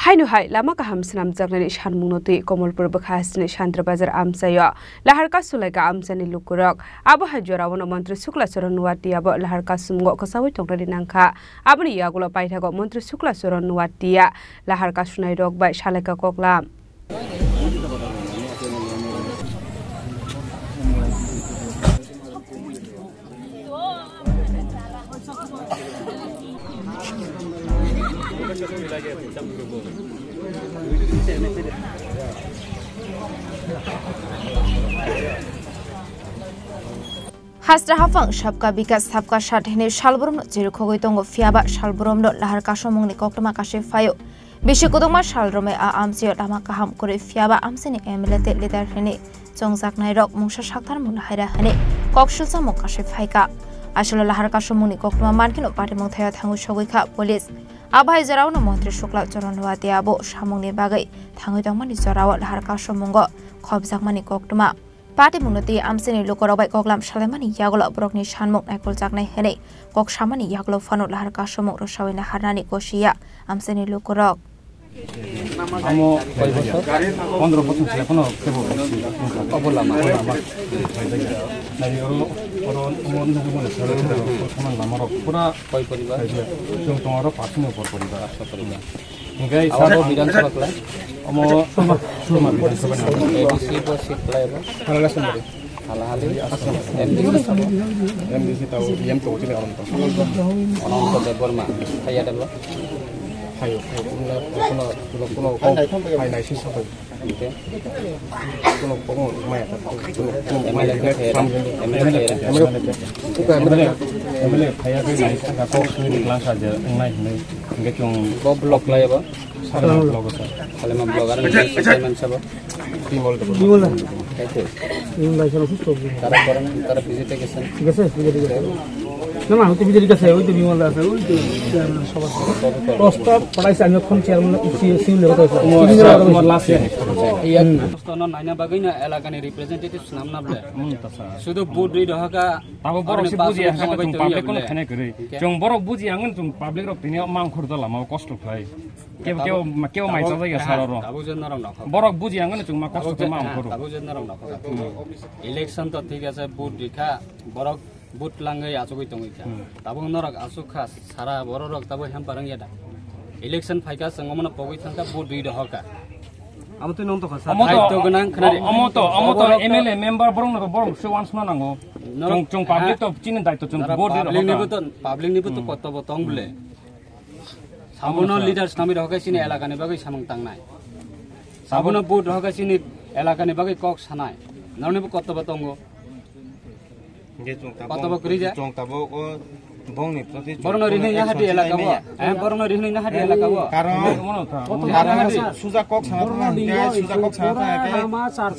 Hainu hai lama kaham senam jagnani shanmunoti Komolpur Bakhasni Chandra Bazar Amsayo Lahar Kasulai ka Amsani Lukurok Abu Hajorawana Mantri Sukla Soron Nuwati Abu Lahar Kasumgo Kasawi Tongri Nangka Abni Yagula Paitago Mantri Sukla Soron Nuwatia Lahar Kasunai Dog by Shalaka Koklam Hasra hafang sabka bikas sabka shathene shalbrum jirkhogoi tongo fiaba shalbrum no lahar kasomongni koktama kashe fayo bishi kodoma shalrome a amsio lama kaham kore fiaba amseni emelete leader hene chongjaknai rok mungsa saktar mun haira hane kokshulsa mokashe phaika asolo lahar kasomongni koktama mankino patimong thaya thangu sogoikha police Abai Jarauno Montri Shukla Joronwati Abo Shamongni Bagai Tangoi Dongmani Jarawa Lahar Kasomongo Khobjakmani Koktuma Pati Munoti Amseni Lukorobai Koklam Shalemani Yagola Brokni Shanmok Nakul Jaknai Hene Kok Shamani Yaglo Fano Lahar Kasomok Roshawina Harani Koshia Amseni Lukorok Amo 15 বছর ছিল কোনো অবলা মা নাই ওর মন সরে সমান নামর পুরা কয় পরিবার এবং তোমার পাঁচজন উপর পরিবার আশা পরিবার গাই সারা বিধানসভা ক্লাস আমো সুরমা বিধানসভা এবিসি তো শিখলাই হালা সুন্দরী হালা হালি এমডিসি তাও এম তো উঠে গেল তো অনন্ত দেববর্মা খাইয়া দেব Hayo, kuno hai nai sih sampai, kuno maya, MLA kaya ke nai kan kau suri kelas aja, nai enggak cuma blog lah ya pak, salah blog apa, kalau mau blogger ini siapa, Timol, ini lah kalau susah, cara visit ke sana, Nama itu bisa dikasih, itu bingung lah, itu Prosta pada saat itu chairman isi lewat itu. Ini last year. Iya. Prosta non nanya bagaimana elakan representative senam nabla. Sudah budi dah ka. Tapi borok si budi yang kita tung public kono kene kiri. Jong borok budi yang tung public rok ini mang khurda lah mau cost play. Kau mai saja ya saroro. Borok budi yang tung mak cost tu mang khurda. Election tu tiga saya budi ka borok But langai asuk itu ngikah. Tabung norak asuk khas. Sara borok tabung ham parang ya dah. Election faika sengomana pogoi thangka but di dah ka. Amo tu nonton khas. Amo to MLA member borong sewan suna nango. Jong public to cinin dai to jong board di dah ka. Public ni betul kota botong bule. Sabono leaders kami dah ka sini elakan ni bagai samang tang nai. Sabono board dah ka sini elakan ni bagai kok sanai. Nauni bu kota botong go. Kota Bakrija. Borong ini yang hadi elak kawo. Borong ini yang hadi elak kawo. Karena sudah kok sangat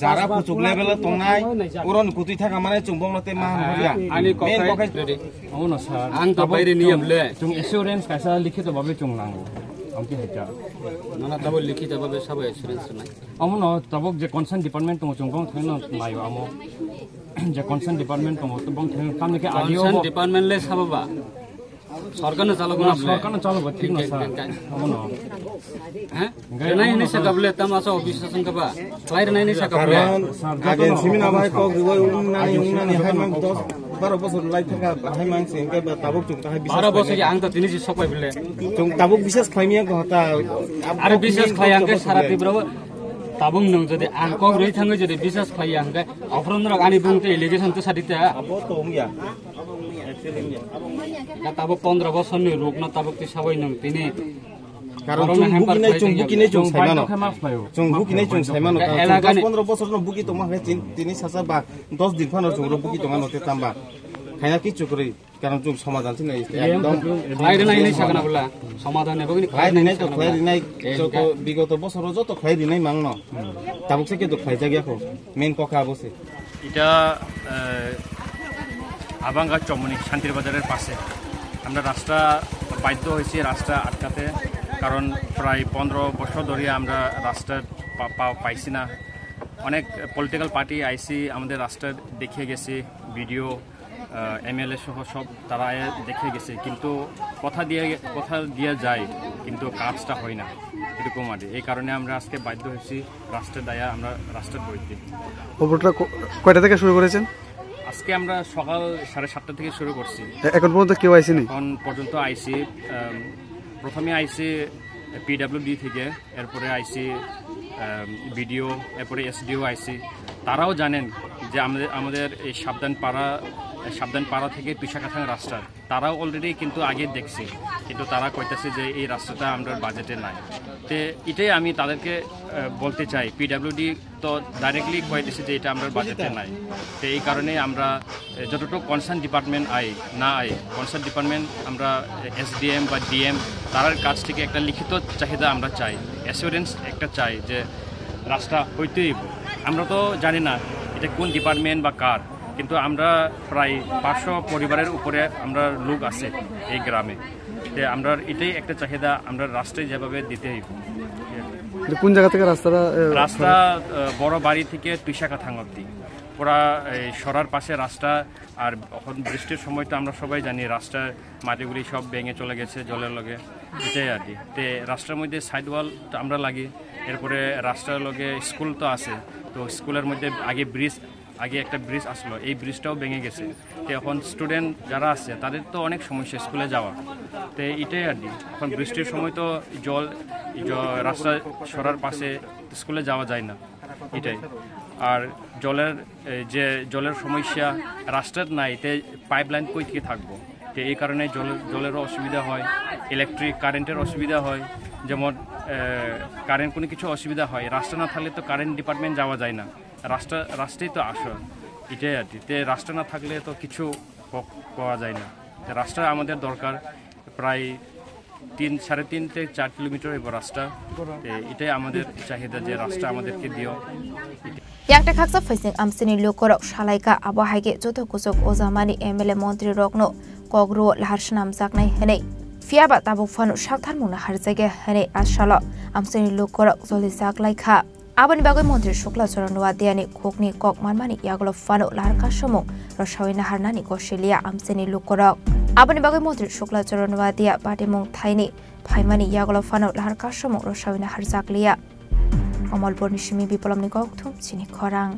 Zara pucuk level tongai. Uron kuti thak amane cumbong nate mah hoya. Ani kok ready. Oh no sir. Ang to bayri niyam le. Tung assurance kaisa likhit babe chung lango. Amki heja. Nana tabo likhit babe sab assurance nai. Amo no tabo je concern department tung chungbong thaino mayo amo. যে concern department এবং কামনে কে আডিও concern department লে সাবাবা সরকার না চালু না সরকার না চালু ঠিক না স্যার আমনো হ্যাঁ নাই নি সাকাবলে তামাসা অফিস সংকবা ক্লাইর নাই নি সাকাবলে আগে সিমিনা ভাই কক রিওয় উনানি হাই মান 12 বছর লাইফ থাকা হাই মান সিনকে তাবুক চুং তাই 12 বছর আং তো তিনি সকাই বলে চুং তাবুক বিশেষ খাইমিয়া কথা আর বিশেষ খাই আংকে সারা তীব্র Tabung nung jadi angkong rui tangga jadi bisa sekali angka. Afron rak ani bung te irrigation tu sadita. Abo tom ya. Tabuk 15 বছর ni ruk na tabuk ti sabai nung tini. Karon chung buki nei chung saimano. Chung buki nei chung saimano. 15 বছর no buki to mah tini sasa ba 10 din phano chung buki to ngano te tamba. Khaina kichu kori karon chung সমাধান tin একদম খাইরে নাই নাই সাকানা বলা সমাধান হবে কি খাইরে নাই তো খাইরে নাই যত বিগত বছর যত খাইরে নাই মাংন তাবুক থেকে তো খাই জায়গা কো মেন কথা বসে এটা আবাঙ্গা চমনি শান্তির বাজারের পাশে আমরা রাস্তা বাধ্য হইছি রাস্তা আটকাতে কারণ প্রায় 15 বছর ধরে আমরা রাস্তা পাইছি না অনেক পলিটিক্যাল পার্টি আইসি আমাদের রাস্তা দেখিয়ে গেছে ভিডিও MLA সহ সব তারা দেখে গেছে কিন্তু কথা দিয়ে যায় কিন্তু কাজটা হয় না এরকম আর এই কারণে আমরা আজকে বাধ্য হয়েছি রাষ্ট্রের দায়া আমরা রাষ্ট্রের বইতে। খবরটা কয়টা থেকে শুরু করেছেন? আজকে আমরা সকাল 7:30 থেকে শুরু করছি। এখন পর্যন্ত কেউ আইসিনি? এখন পর্যন্ত আইসি, প্রথমে আইসি PWD থেকে, এরপরে আইসি বিডিও, এরপরে SDO আইসি। তারাও জানেন যে আমাদের এই সাবধান পাড়া থেকে তুষাকাথাং রাস্তা তারাও অলরেডি কিন্তু আগে দেখছি, কিন্তু তারা কইতেছে যে এই রাস্তাটা আমরা বাজেটে নাই। তো এটাই আমি তাদেরকে বলতে চাই, PWD তো ডাইরেক্টলি কইতেছে যে এটা আমরা বাজেটে নাই। তো এই কারণে আমরা যতটুকু কনসার্ন ডিপার্টমেন্ট কনসার্ন ডিপার্টমেন্ট আমরা SDM বা DM তার কাছ থেকে একটা লিখিত চাহিদা আমরা চাই, অ্যাসিওরেন্স একটা চাই যে রাস্তা হইতেই। আমরা তো জানি না এটা কোন ডিপার্টমেন্ট বা কার, কিন্তু আমরা প্রায় 500 পরিবারের উপরে আমরা লোক আছে এই গ্রামে। তো আমরা এটাই একটা চাহিদা আমরা রাস্তায় যেভাবে দিতেই। কোন জায়গা থেকে রাস্তা বড় বাড়ি থেকে তুষাকাথাং অব্দি পুরা সরার পাশে রাস্তা। আর এখন বৃষ্টির সময় তো আমরা সবাই জানি রাস্তার মাটিগুলি সব ভেঙে চলে গেছে জলের লগে, এটাই আর কি। তো রাস্তার মধ্যে সাইড ওয়াল আমরা লাগি, এরপরে রাস্তার লগে স্কুল তো আছে, তো স্কুলের মধ্যে আগে একটা ব্রিজ আসলো, এই ব্রিজটাও ভেঙে গেছে। তো এখন স্টুডেন্ট যারা আছে তাদের তো অনেক সমস্যা স্কুলে যাওয়া। তো এটাই আর কি, এখন বৃষ্টির সময় তো রাস্তা সরার পাশে স্কুলে যাওয়া যায় না, এটাই। আর জলের সমস্যা রাস্তার নাই, তে পাইপ লাইন কই থেকে থাকবো। তো এই কারণে জলেরও অসুবিধা হয়, ইলেকট্রিক কারেন্টের অসুবিধা হয়। যেমন কারেন্ট কোনো কিছু অসুবিধা হয়, রাস্তা না থাকলে তো কারেন্ট ডিপার্টমেন্ট যাওয়া যায় না, রাস্তাই তো আসল, এটাই আর কি। তে রাস্তা না থাকলে তো কিছু পাওয়া যায় না। তো রাস্তা আমাদের দরকার, প্রায় 3-3.5 থেকে 4 কিলোমিটার এবার রাস্তা। এটাই আমাদের চাহিদা যে রাস্তা আমাদেরকে দিও। একটা খাকসা ফেসিং আমসিনি লোকরক শালাইকা আবহাইকে যত কুচক ওজামানি MLA মন্ত্রী রগ্ন কগ্রো লাহারসনাম জাকনাই হেনে ফিয়াবা তাবুক ফানো সাকথার মুনা হারজাগে হেনে আশাল আমসিনি লোকরক জলি জাকলাইখা আবনি বাগৈ মন্ত্রী শুক্লা চরণ ওয়াদিয়ানি খোকনি কক মানমানি ইয়াগল ফানো লাহারকা সমং রসাওই নাহারনানি গশিলিয়া আমসিনি লোকরক আবনি বাগৈ মন্ত্রী শুক্লা চরণ ওয়াদিয়া পাটিমং থাইনি ফাইমানি ইয়াগল ফানো লাহারকা সমং রসাওই নাহার জাকলিয়া অমলপুর নিশিমি বিপ্লবনি গৌথুম চিনি খরাং।